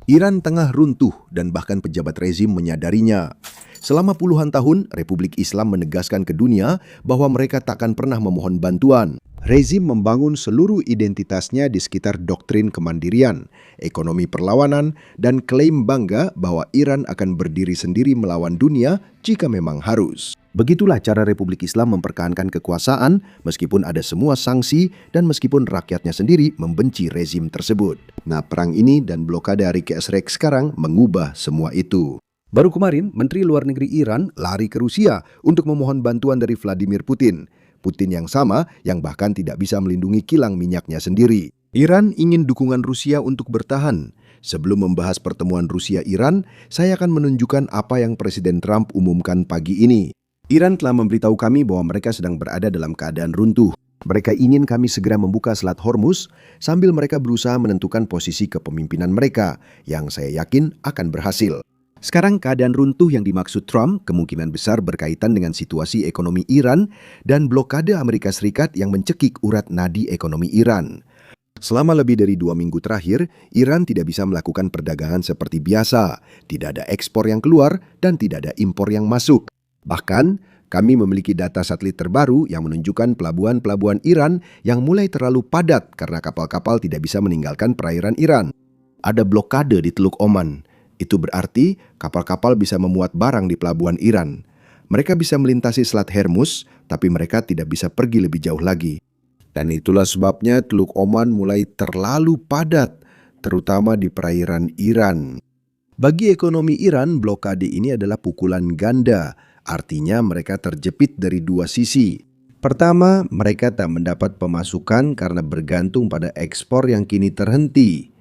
Iran tengah runtuh dan bahkan pejabat rezim menyadarinya. Selama puluhan tahun, Republik Islam menegaskan ke dunia bahwa mereka takkan pernah memohon bantuan. Rezim membangun seluruh identitasnya di sekitar doktrin kemandirian, ekonomi perlawanan, dan klaim bangga bahwa Iran akan berdiri sendiri melawan dunia jika memang harus. Begitulah cara Republik Islam mempertahankan kekuasaan meskipun ada semua sanksi dan meskipun rakyatnya sendiri membenci rezim tersebut. Nah, perang ini dan blokade Ari-Keesrek sekarang mengubah semua itu. Baru kemarin, Menteri Luar Negeri Iran lari ke Rusia untuk memohon bantuan dari Vladimir Putin. Putin yang sama yang bahkan tidak bisa melindungi kilang minyaknya sendiri. Iran ingin dukungan Rusia untuk bertahan. Sebelum membahas pertemuan Rusia-Iran, saya akan menunjukkan apa yang Presiden Trump umumkan pagi ini. Iran telah memberitahu kami bahwa mereka sedang berada dalam keadaan runtuh. Mereka ingin kami segera membuka Selat Hormuz sambil mereka berusaha menentukan posisi kepemimpinan mereka, yang saya yakin akan berhasil. Sekarang keadaan runtuh yang dimaksud Trump kemungkinan besar berkaitan dengan situasi ekonomi Iran dan blokade Amerika Serikat yang mencekik urat nadi ekonomi Iran. Selama lebih dari 2 minggu terakhir, Iran tidak bisa melakukan perdagangan seperti biasa. Tidak ada ekspor yang keluar dan tidak ada impor yang masuk. Bahkan, kami memiliki data satelit terbaru yang menunjukkan pelabuhan-pelabuhan Iran yang mulai terlalu padat karena kapal-kapal tidak bisa meninggalkan perairan Iran. Ada blokade di Teluk Oman. Itu berarti kapal-kapal bisa memuat barang di pelabuhan Iran. Mereka bisa melintasi Selat Hormuz, tapi mereka tidak bisa pergi lebih jauh lagi. Dan itulah sebabnya Teluk Oman mulai terlalu padat, terutama di perairan Iran. Bagi ekonomi Iran, blokade ini adalah pukulan ganda. Artinya mereka terjepit dari dua sisi. Pertama, mereka tak mendapat pemasukan karena bergantung pada ekspor yang kini terhenti.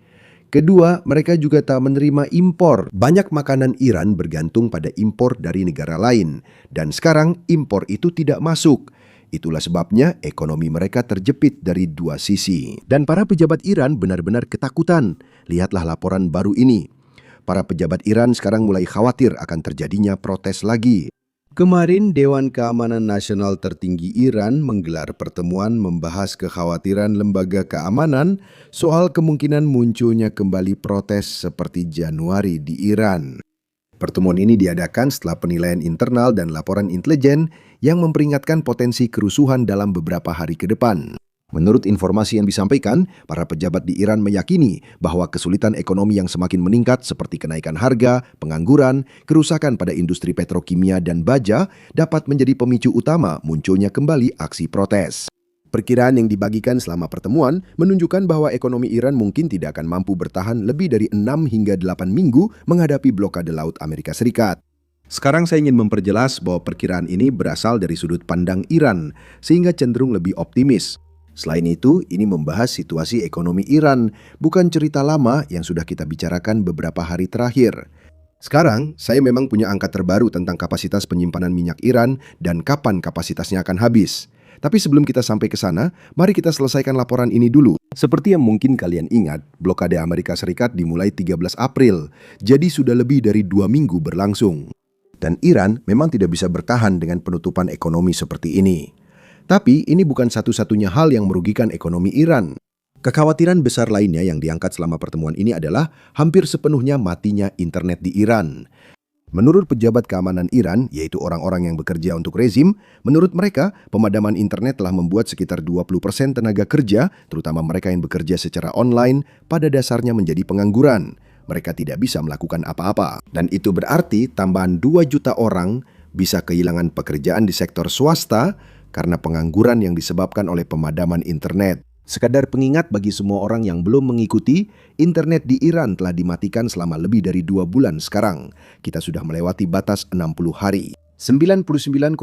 Kedua, mereka juga tak menerima impor. Banyak makanan Iran bergantung pada impor dari negara lain. Dan sekarang impor itu tidak masuk. Itulah sebabnya ekonomi mereka terjepit dari dua sisi. Dan para pejabat Iran benar-benar ketakutan. Lihatlah laporan baru ini. Para pejabat Iran sekarang mulai khawatir akan terjadinya protes lagi. Kemarin, Dewan Keamanan Nasional Tertinggi Iran menggelar pertemuan membahas kekhawatiran lembaga keamanan soal kemungkinan munculnya kembali protes seperti Januari di Iran. Pertemuan ini diadakan setelah penilaian internal dan laporan intelijen yang memperingatkan potensi kerusuhan dalam beberapa hari ke depan. Menurut informasi yang disampaikan, para pejabat di Iran meyakini bahwa kesulitan ekonomi yang semakin meningkat seperti kenaikan harga, pengangguran, kerusakan pada industri petrokimia dan baja dapat menjadi pemicu utama munculnya kembali aksi protes. Perkiraan yang dibagikan selama pertemuan menunjukkan bahwa ekonomi Iran mungkin tidak akan mampu bertahan lebih dari 6 hingga 8 minggu menghadapi blokade laut Amerika Serikat. Sekarang saya ingin memperjelas bahwa perkiraan ini berasal dari sudut pandang Iran, sehingga cenderung lebih optimis. Selain itu, ini membahas situasi ekonomi Iran, bukan cerita lama yang sudah kita bicarakan beberapa hari terakhir. Sekarang, saya memang punya angka terbaru tentang kapasitas penyimpanan minyak Iran dan kapan kapasitasnya akan habis. Tapi sebelum kita sampai ke sana, mari kita selesaikan laporan ini dulu. Seperti yang mungkin kalian ingat, blokade Amerika Serikat dimulai 13 April, jadi sudah lebih dari 2 minggu berlangsung. Dan Iran memang tidak bisa bertahan dengan penutupan ekonomi seperti ini. Tapi ini bukan satu-satunya hal yang merugikan ekonomi Iran. Kekhawatiran besar lainnya yang diangkat selama pertemuan ini adalah hampir sepenuhnya matinya internet di Iran. Menurut pejabat keamanan Iran, yaitu orang-orang yang bekerja untuk rezim, menurut mereka, pemadaman internet telah membuat sekitar 20% tenaga kerja, terutama mereka yang bekerja secara online, pada dasarnya menjadi pengangguran. Mereka tidak bisa melakukan apa-apa. Dan itu berarti tambahan 2 juta orang bisa kehilangan pekerjaan di sektor swasta karena pengangguran yang disebabkan oleh pemadaman internet. Sekadar pengingat bagi semua orang yang belum mengikuti, internet di Iran telah dimatikan selama lebih dari 2 bulan sekarang. Kita sudah melewati batas 60 hari. 99,9%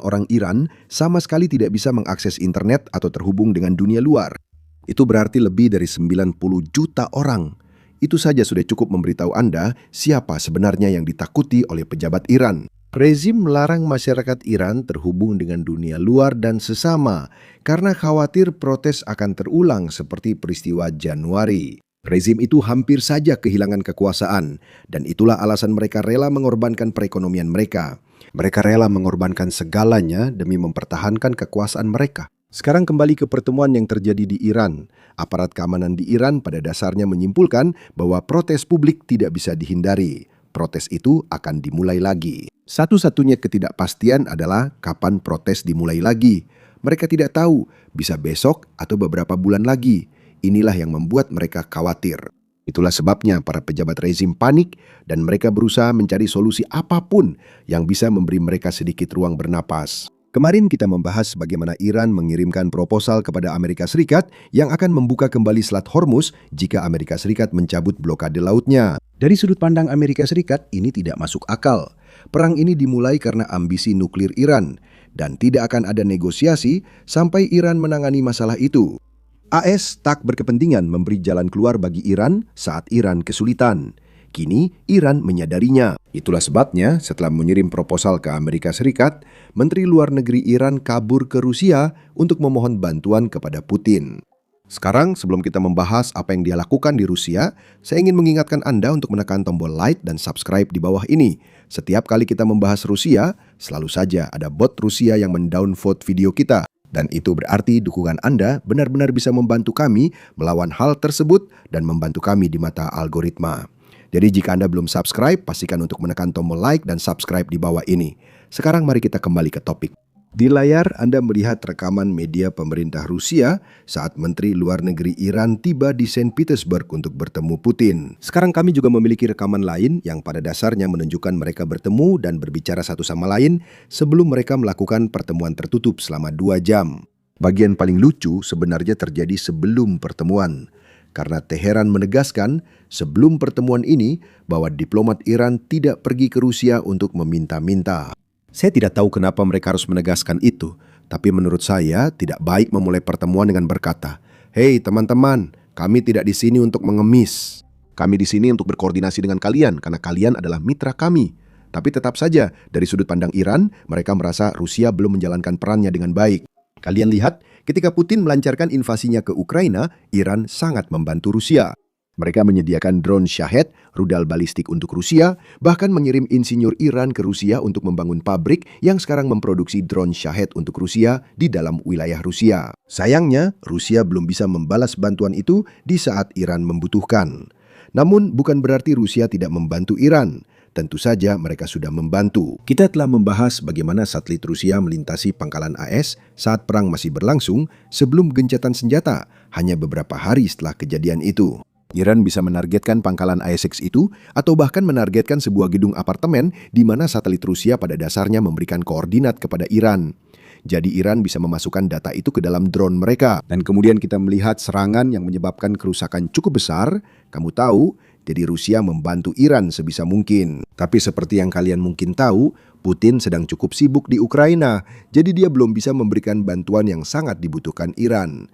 orang Iran sama sekali tidak bisa mengakses internet atau terhubung dengan dunia luar. Itu berarti lebih dari 90 juta orang. Itu saja sudah cukup memberitahu Anda siapa sebenarnya yang ditakuti oleh pejabat Iran. Rezim melarang masyarakat Iran terhubung dengan dunia luar dan sesama karena khawatir protes akan terulang seperti peristiwa Januari. Rezim itu hampir saja kehilangan kekuasaan dan itulah alasan mereka rela mengorbankan perekonomian mereka. Mereka rela mengorbankan segalanya demi mempertahankan kekuasaan mereka. Sekarang kembali ke pertemuan yang terjadi di Iran. Aparat keamanan di Iran pada dasarnya menyimpulkan bahwa protes publik tidak bisa dihindari. Protes itu akan dimulai lagi. Satu-satunya ketidakpastian adalah kapan protes dimulai lagi. Mereka tidak tahu, bisa besok atau beberapa bulan lagi. Inilah yang membuat mereka khawatir. Itulah sebabnya para pejabat rezim panik dan mereka berusaha mencari solusi apapun yang bisa memberi mereka sedikit ruang bernapas. Kemarin kita membahas bagaimana Iran mengirimkan proposal kepada Amerika Serikat yang akan membuka kembali Selat Hormuz jika Amerika Serikat mencabut blokade lautnya. Dari sudut pandang Amerika Serikat, ini tidak masuk akal. Perang ini dimulai karena ambisi nuklir Iran, dan tidak akan ada negosiasi sampai Iran menangani masalah itu. AS tak berkepentingan memberi jalan keluar bagi Iran saat Iran kesulitan. Kini Iran menyadarinya. Itulah sebabnya setelah mengirim proposal ke Amerika Serikat, Menteri Luar Negeri Iran kabur ke Rusia untuk memohon bantuan kepada Putin. Sekarang sebelum kita membahas apa yang dia lakukan di Rusia, saya ingin mengingatkan Anda untuk menekan tombol like dan subscribe di bawah ini. Setiap kali kita membahas Rusia, selalu saja ada bot Rusia yang mendownvote video kita. Dan itu berarti dukungan Anda benar-benar bisa membantu kami melawan hal tersebut dan membantu kami di mata algoritma. Jadi jika Anda belum subscribe, pastikan untuk menekan tombol like dan subscribe di bawah ini. Sekarang mari kita kembali ke topik. Di layar Anda melihat rekaman media pemerintah Rusia saat Menteri Luar Negeri Iran tiba di Saint Petersburg untuk bertemu Putin. Sekarang kami juga memiliki rekaman lain yang pada dasarnya menunjukkan mereka bertemu dan berbicara satu sama lain sebelum mereka melakukan pertemuan tertutup selama 2 jam. Bagian paling lucu sebenarnya terjadi sebelum pertemuan. Karena Teheran menegaskan sebelum pertemuan ini bahwa diplomat Iran tidak pergi ke Rusia untuk meminta-minta. Saya tidak tahu kenapa mereka harus menegaskan itu, tapi menurut saya tidak baik memulai pertemuan dengan berkata, "Hei teman-teman, kami tidak di sini untuk mengemis. Kami di sini untuk berkoordinasi dengan kalian karena kalian adalah mitra kami." Tapi tetap saja, dari sudut pandang Iran, mereka merasa Rusia belum menjalankan perannya dengan baik. Kalian lihat, ketika Putin melancarkan invasinya ke Ukraina, Iran sangat membantu Rusia. Mereka menyediakan drone Shahed, rudal balistik untuk Rusia, bahkan mengirim insinyur Iran ke Rusia untuk membangun pabrik yang sekarang memproduksi drone Shahed untuk Rusia di dalam wilayah Rusia. Sayangnya, Rusia belum bisa membalas bantuan itu di saat Iran membutuhkan. Namun, bukan berarti Rusia tidak membantu Iran. Tentu saja mereka sudah membantu. Kita telah membahas bagaimana satelit Rusia melintasi pangkalan AS saat perang masih berlangsung sebelum gencatan senjata, hanya beberapa hari setelah kejadian itu. Iran bisa menargetkan pangkalan ISX itu atau bahkan menargetkan sebuah gedung apartemen di mana satelit Rusia pada dasarnya memberikan koordinat kepada Iran. Jadi Iran bisa memasukkan data itu ke dalam drone mereka. Dan kemudian kita melihat serangan yang menyebabkan kerusakan cukup besar. Kamu tahu, jadi Rusia membantu Iran sebisa mungkin. Tapi seperti yang kalian mungkin tahu, Putin sedang cukup sibuk di Ukraina. Jadi dia belum bisa memberikan bantuan yang sangat dibutuhkan Iran.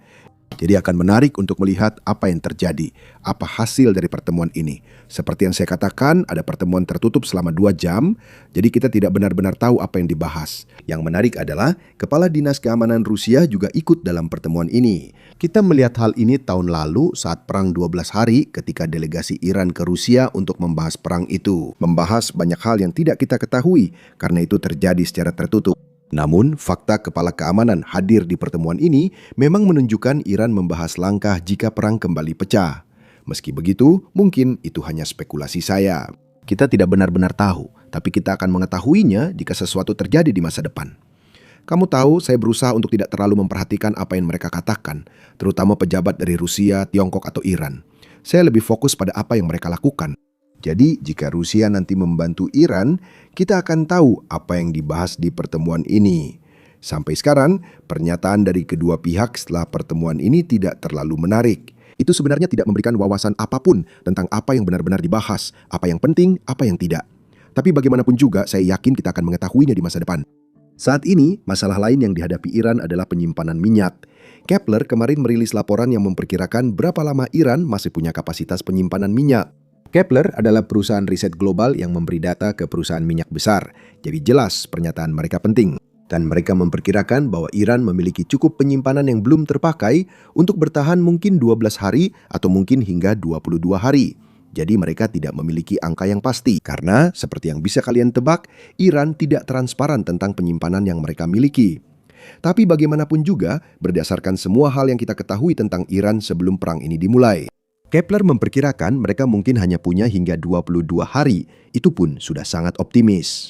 Jadi akan menarik untuk melihat apa yang terjadi, apa hasil dari pertemuan ini. Seperti yang saya katakan, ada pertemuan tertutup selama 2 jam, jadi kita tidak benar-benar tahu apa yang dibahas. Yang menarik adalah, Kepala Dinas Keamanan Rusia juga ikut dalam pertemuan ini. Kita melihat hal ini tahun lalu saat perang 12 hari ketika delegasi Iran ke Rusia untuk membahas perang itu. Membahas banyak hal yang tidak kita ketahui, karena itu terjadi secara tertutup. Namun, fakta kepala keamanan hadir di pertemuan ini memang menunjukkan Iran membahas langkah jika perang kembali pecah. Meski begitu, mungkin itu hanya spekulasi saya. Kita tidak benar-benar tahu, tapi kita akan mengetahuinya jika sesuatu terjadi di masa depan. Kamu tahu, saya berusaha untuk tidak terlalu memperhatikan apa yang mereka katakan, terutama pejabat dari Rusia, Tiongkok, atau Iran. Saya lebih fokus pada apa yang mereka lakukan. Jadi, jika Rusia nanti membantu Iran, kita akan tahu apa yang dibahas di pertemuan ini. Sampai sekarang, pernyataan dari kedua pihak setelah pertemuan ini tidak terlalu menarik. Itu sebenarnya tidak memberikan wawasan apapun tentang apa yang benar-benar dibahas, apa yang penting, apa yang tidak. Tapi bagaimanapun juga, saya yakin kita akan mengetahuinya di masa depan. Saat ini, masalah lain yang dihadapi Iran adalah penyimpanan minyak. Kepler kemarin merilis laporan yang memperkirakan berapa lama Iran masih punya kapasitas penyimpanan minyak. Kepler adalah perusahaan riset global yang memberi data ke perusahaan minyak besar. Jadi jelas pernyataan mereka penting. Dan mereka memperkirakan bahwa Iran memiliki cukup penyimpanan yang belum terpakai untuk bertahan mungkin 12 hari atau mungkin hingga 22 hari. Jadi mereka tidak memiliki angka yang pasti. Karena seperti yang bisa kalian tebak, Iran tidak transparan tentang penyimpanan yang mereka miliki. Tapi bagaimanapun juga, berdasarkan semua hal yang kita ketahui tentang Iran sebelum perang ini dimulai, Kepler memperkirakan mereka mungkin hanya punya hingga 22 hari, itu pun sudah sangat optimis.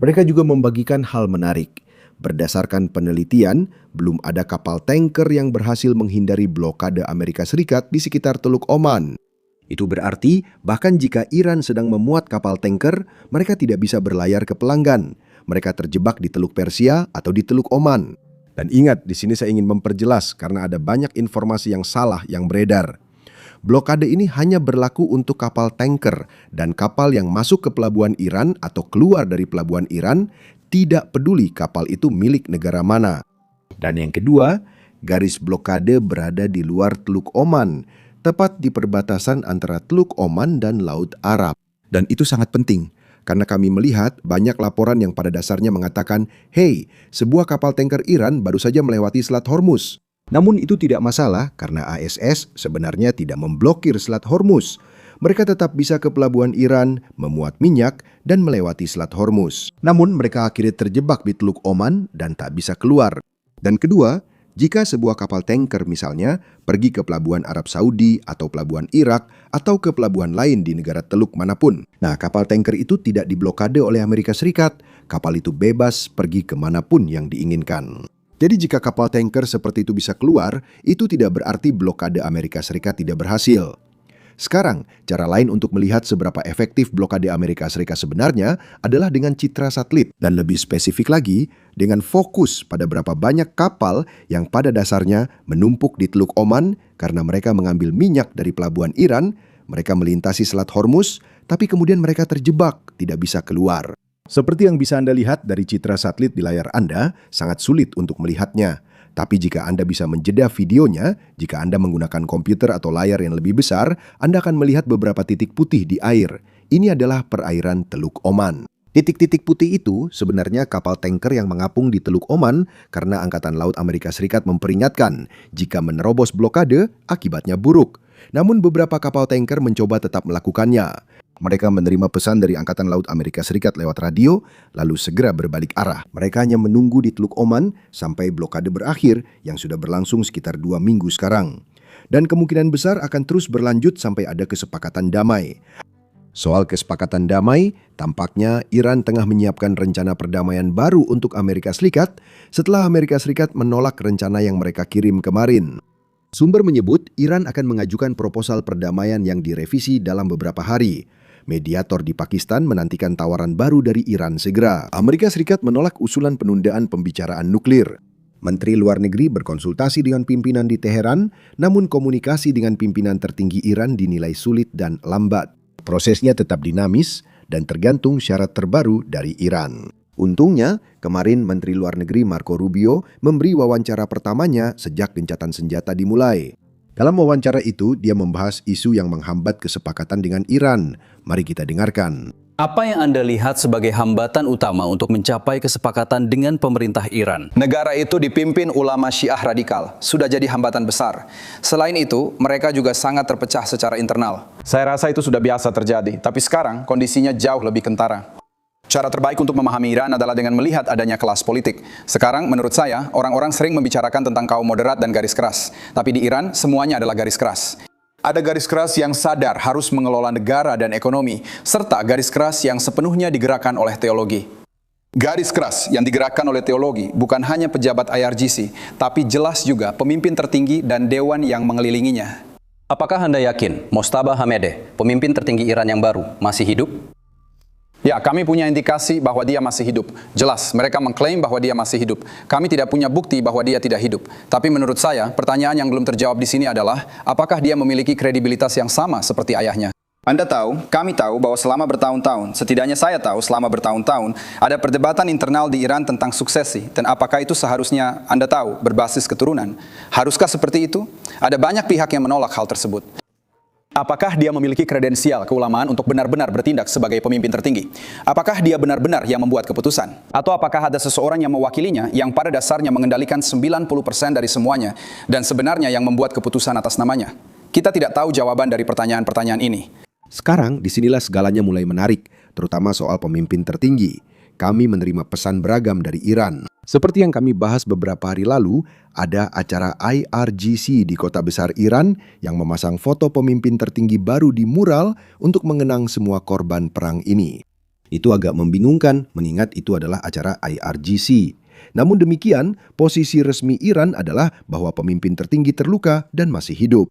Mereka juga membagikan hal menarik. Berdasarkan penelitian, belum ada kapal tanker yang berhasil menghindari blokade Amerika Serikat di sekitar Teluk Oman. Itu berarti bahkan jika Iran sedang memuat kapal tanker, mereka tidak bisa berlayar ke pelanggan. Mereka terjebak di Teluk Persia atau di Teluk Oman. Dan ingat, di sini saya ingin memperjelas karena ada banyak informasi yang salah yang beredar. Blokade ini hanya berlaku untuk kapal tanker dan kapal yang masuk ke pelabuhan Iran atau keluar dari pelabuhan Iran, tidak peduli kapal itu milik negara mana. Dan yang kedua, garis blokade berada di luar Teluk Oman, tepat di perbatasan antara Teluk Oman dan Laut Arab. Dan itu sangat penting, karena kami melihat banyak laporan yang pada dasarnya mengatakan, "Hey, sebuah kapal tanker Iran baru saja melewati Selat Hormuz." Namun itu tidak masalah karena ASS sebenarnya tidak memblokir Selat Hormuz. Mereka tetap bisa ke pelabuhan Iran, memuat minyak, dan melewati Selat Hormuz. Namun mereka akhirnya terjebak di Teluk Oman dan tak bisa keluar. Dan kedua, jika sebuah kapal tanker misalnya pergi ke pelabuhan Arab Saudi atau pelabuhan Irak atau ke pelabuhan lain di negara teluk manapun. Nah, kapal tanker itu tidak diblokade oleh Amerika Serikat. Kapal itu bebas pergi kemanapun yang diinginkan. Jadi jika kapal tanker seperti itu bisa keluar, itu tidak berarti blokade Amerika Serikat tidak berhasil. Sekarang, cara lain untuk melihat seberapa efektif blokade Amerika Serikat sebenarnya adalah dengan citra satelit. Dan lebih spesifik lagi, dengan fokus pada berapa banyak kapal yang pada dasarnya menumpuk di Teluk Oman karena mereka mengambil minyak dari pelabuhan Iran, mereka melintasi Selat Hormuz, tapi kemudian mereka terjebak, tidak bisa keluar. Seperti yang bisa Anda lihat dari citra satelit di layar Anda, sangat sulit untuk melihatnya. Tapi jika Anda bisa menjeda videonya, jika Anda menggunakan komputer atau layar yang lebih besar, Anda akan melihat beberapa titik putih di air. Ini adalah perairan Teluk Oman. Titik-titik putih itu sebenarnya kapal tanker yang mengapung di Teluk Oman karena Angkatan Laut Amerika Serikat memperingatkan jika menerobos blokade, akibatnya buruk. Namun beberapa kapal tanker mencoba tetap melakukannya. Mereka menerima pesan dari Angkatan Laut Amerika Serikat lewat radio, lalu segera berbalik arah. Mereka hanya menunggu di Teluk Oman sampai blokade berakhir yang sudah berlangsung sekitar 2 minggu sekarang. Dan kemungkinan besar akan terus berlanjut sampai ada kesepakatan damai. Soal kesepakatan damai, tampaknya Iran tengah menyiapkan rencana perdamaian baru untuk Amerika Serikat setelah Amerika Serikat menolak rencana yang mereka kirim kemarin. Sumber menyebut Iran akan mengajukan proposal perdamaian yang direvisi dalam beberapa hari. Mediator di Pakistan menantikan tawaran baru dari Iran segera. Amerika Serikat menolak usulan penundaan pembicaraan nuklir. Menteri Luar Negeri berkonsultasi dengan pimpinan di Teheran, namun komunikasi dengan pimpinan tertinggi Iran dinilai sulit dan lambat. Prosesnya tetap dinamis dan tergantung syarat terbaru dari Iran. Untungnya, kemarin Menteri Luar Negeri Marco Rubio memberi wawancara pertamanya sejak gencatan senjata dimulai. Dalam wawancara itu, dia membahas isu yang menghambat kesepakatan dengan Iran. Mari kita dengarkan. Apa yang Anda lihat sebagai hambatan utama untuk mencapai kesepakatan dengan pemerintah Iran? Negara itu dipimpin ulama Syiah radikal, sudah jadi hambatan besar. Selain itu, mereka juga sangat terpecah secara internal. Saya rasa itu sudah biasa terjadi, tapi sekarang kondisinya jauh lebih kentara. Cara terbaik untuk memahami Iran adalah dengan melihat adanya kelas politik. Sekarang, menurut saya, orang-orang sering membicarakan tentang kaum moderat dan garis keras. Tapi di Iran, semuanya adalah garis keras. Ada garis keras yang sadar harus mengelola negara dan ekonomi, serta garis keras yang sepenuhnya digerakkan oleh teologi. Garis keras yang digerakkan oleh teologi bukan hanya pejabat IRGC, tapi jelas juga pemimpin tertinggi dan dewan yang mengelilinginya. Apakah Anda yakin Mojtaba Hamedeh, pemimpin tertinggi Iran yang baru, masih hidup? Ya, kami punya indikasi bahwa dia masih hidup. Jelas, mereka mengklaim bahwa dia masih hidup. Kami tidak punya bukti bahwa dia tidak hidup. Tapi menurut saya, pertanyaan yang belum terjawab di sini adalah, apakah dia memiliki kredibilitas yang sama seperti ayahnya? Anda tahu, kami tahu bahwa selama bertahun-tahun, setidaknya saya tahu selama bertahun-tahun, ada perdebatan internal di Iran tentang suksesi. Dan apakah itu seharusnya Anda tahu, berbasis keturunan? Haruskah seperti itu? Ada banyak pihak yang menolak hal tersebut. Apakah dia memiliki kredensial keulamaan untuk benar-benar bertindak sebagai pemimpin tertinggi? Apakah dia benar-benar yang membuat keputusan? Atau apakah ada seseorang yang mewakilinya yang pada dasarnya mengendalikan 90% dari semuanya dan sebenarnya yang membuat keputusan atas namanya? Kita tidak tahu jawaban dari pertanyaan-pertanyaan ini. Sekarang disinilah segalanya mulai menarik, terutama soal pemimpin tertinggi. kami menerima pesan beragam dari Iran. Seperti yang kami bahas beberapa hari lalu, ada acara IRGC di kota besar Iran yang memasang foto pemimpin tertinggi baru di mural untuk mengenang semua korban perang ini. Itu agak membingungkan mengingat itu adalah acara IRGC. Namun demikian, posisi resmi Iran adalah bahwa pemimpin tertinggi terluka dan masih hidup.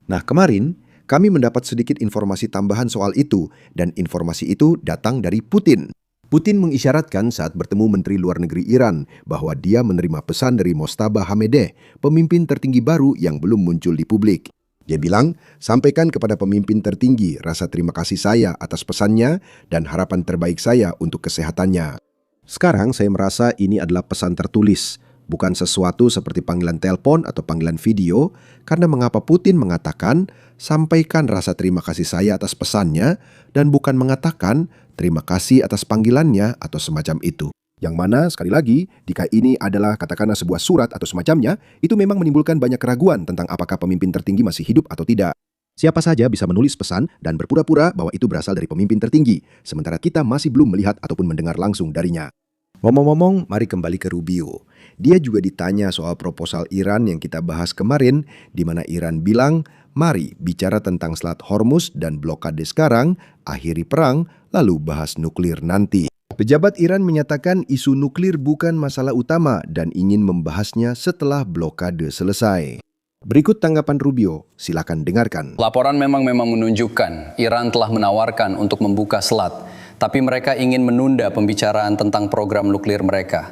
Nah, kemarin kami mendapat sedikit informasi tambahan soal itu, dan informasi itu datang dari Putin. Putin mengisyaratkan saat bertemu Menteri Luar Negeri Iran bahwa dia menerima pesan dari Mojtaba Hamedeh, pemimpin tertinggi baru yang belum muncul di publik. Dia bilang, sampaikan kepada pemimpin tertinggi rasa terima kasih saya atas pesannya dan harapan terbaik saya untuk kesehatannya. Sekarang saya merasa ini adalah pesan tertulis, bukan sesuatu seperti panggilan telepon atau panggilan video, karena mengapa Putin mengatakan, sampaikan rasa terima kasih saya atas pesannya, dan bukan mengatakan terima kasih atas panggilannya atau semacam itu. Yang mana, sekali lagi, jika ini adalah katakanlah sebuah surat atau semacamnya, itu memang menimbulkan banyak keraguan tentang apakah pemimpin tertinggi masih hidup atau tidak. Siapa saja bisa menulis pesan dan berpura-pura bahwa itu berasal dari pemimpin tertinggi, sementara kita masih belum melihat ataupun mendengar langsung darinya. Ngomong-ngomong, mari kembali ke Rubio. Dia juga ditanya soal proposal Iran yang kita bahas kemarin, di mana Iran bilang, mari bicara tentang Selat Hormuz dan blokade sekarang, akhiri perang, lalu bahas nuklir nanti. Pejabat Iran menyatakan isu nuklir bukan masalah utama dan ingin membahasnya setelah blokade selesai. Berikut tanggapan Rubio, silakan dengarkan. Laporan memang menunjukkan Iran telah menawarkan untuk membuka selat, tapi mereka ingin menunda pembicaraan tentang program nuklir mereka.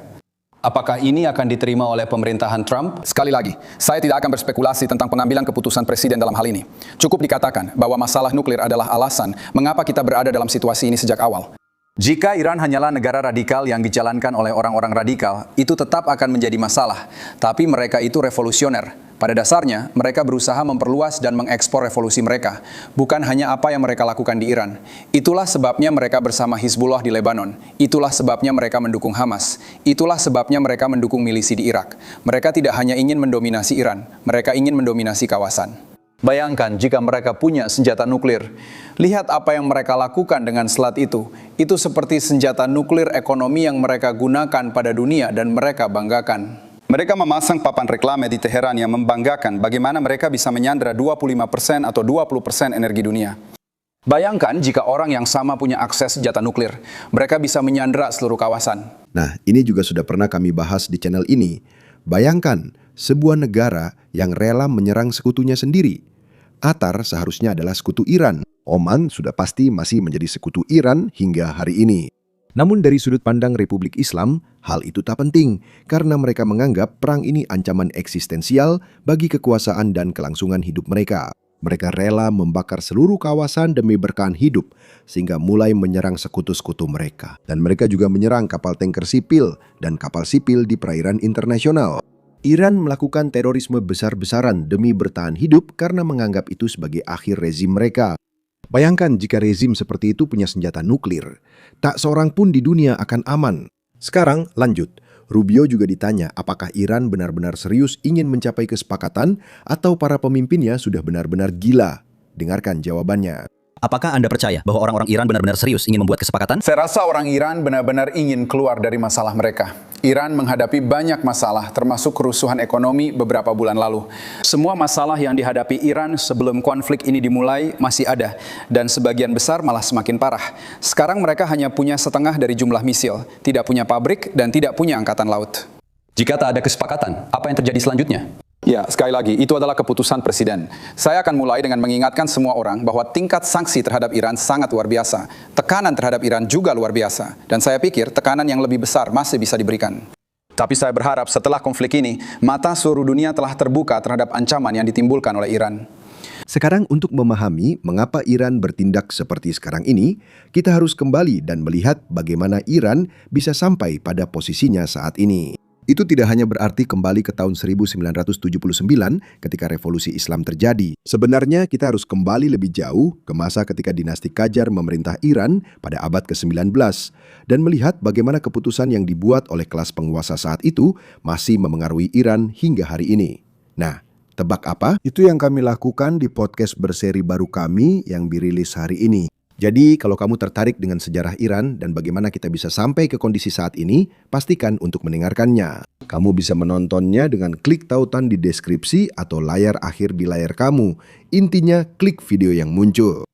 Apakah ini akan diterima oleh pemerintahan Trump? Sekali lagi, saya tidak akan berspekulasi tentang pengambilan keputusan presiden dalam hal ini. Cukup dikatakan bahwa masalah nuklir adalah alasan mengapa kita berada dalam situasi ini sejak awal. Jika Iran hanyalah negara radikal yang dijalankan oleh orang-orang radikal, itu tetap akan menjadi masalah. Tapi mereka itu revolusioner. Pada dasarnya, mereka berusaha memperluas dan mengekspor revolusi mereka, bukan hanya apa yang mereka lakukan di Iran. Itulah sebabnya mereka bersama Hizbullah di Lebanon. Itulah sebabnya mereka mendukung Hamas. Itulah sebabnya mereka mendukung milisi di Irak. Mereka tidak hanya ingin mendominasi Iran, mereka ingin mendominasi kawasan. Bayangkan jika mereka punya senjata nuklir. Lihat apa yang mereka lakukan dengan selat itu. Itu seperti senjata nuklir ekonomi yang mereka gunakan pada dunia dan mereka banggakan. Mereka memasang papan reklame di Teheran yang membanggakan bagaimana mereka bisa menyandra 25% atau 20% energi dunia. Bayangkan jika orang yang sama punya akses senjata nuklir, mereka bisa menyandra seluruh kawasan. Nah, ini juga sudah pernah kami bahas di channel ini. Bayangkan, sebuah negara yang rela menyerang sekutunya sendiri. Qatar seharusnya adalah sekutu Iran. Oman sudah pasti masih menjadi sekutu Iran hingga hari ini. Namun dari sudut pandang Republik Islam, hal itu tak penting karena mereka menganggap perang ini ancaman eksistensial bagi kekuasaan dan kelangsungan hidup mereka. Mereka rela membakar seluruh kawasan demi bertahan hidup sehingga mulai menyerang sekutu-sekutu mereka. Dan mereka juga menyerang kapal tanker sipil dan kapal sipil di perairan internasional. Iran melakukan terorisme besar-besaran demi bertahan hidup karena menganggap itu sebagai akhir rezim mereka. Bayangkan jika rezim seperti itu punya senjata nuklir, tak seorang pun di dunia akan aman. Sekarang lanjut, Rubio juga ditanya apakah Iran benar-benar serius ingin mencapai kesepakatan atau para pemimpinnya sudah benar-benar gila. Dengarkan jawabannya. Apakah Anda percaya bahwa orang-orang Iran benar-benar serius ingin membuat kesepakatan? Saya rasa orang Iran benar-benar ingin keluar dari masalah mereka. Iran menghadapi banyak masalah, termasuk kerusuhan ekonomi beberapa bulan lalu. Semua masalah yang dihadapi Iran sebelum konflik ini dimulai masih ada, dan sebagian besar malah semakin parah. Sekarang mereka hanya punya setengah dari jumlah misil, tidak punya pabrik, dan tidak punya angkatan laut. Jika tak ada kesepakatan, apa yang terjadi selanjutnya? Ya, sekali lagi, itu adalah keputusan presiden. Saya akan mulai dengan mengingatkan semua orang bahwa tingkat sanksi terhadap Iran sangat luar biasa. Tekanan terhadap Iran juga luar biasa. Dan saya pikir tekanan yang lebih besar masih bisa diberikan. Tapi saya berharap setelah konflik ini, mata seluruh dunia telah terbuka terhadap ancaman yang ditimbulkan oleh Iran. Sekarang untuk memahami mengapa Iran bertindak seperti sekarang ini, kita harus kembali dan melihat bagaimana Iran bisa sampai pada posisinya saat ini. Itu tidak hanya berarti kembali ke tahun 1979 ketika revolusi Islam terjadi. Sebenarnya kita harus kembali lebih jauh ke masa ketika dinasti Qajar memerintah Iran pada abad ke-19 dan melihat bagaimana keputusan yang dibuat oleh kelas penguasa saat itu masih memengaruhi Iran hingga hari ini. Nah, tebak apa? Itu yang kami lakukan di podcast berseri baru kami yang dirilis hari ini. Jadi, kalau kamu tertarik dengan sejarah Iran dan bagaimana kita bisa sampai ke kondisi saat ini, pastikan untuk mendengarkannya. Kamu bisa menontonnya dengan klik tautan di deskripsi atau layar akhir di layar kamu. Intinya, klik video yang muncul.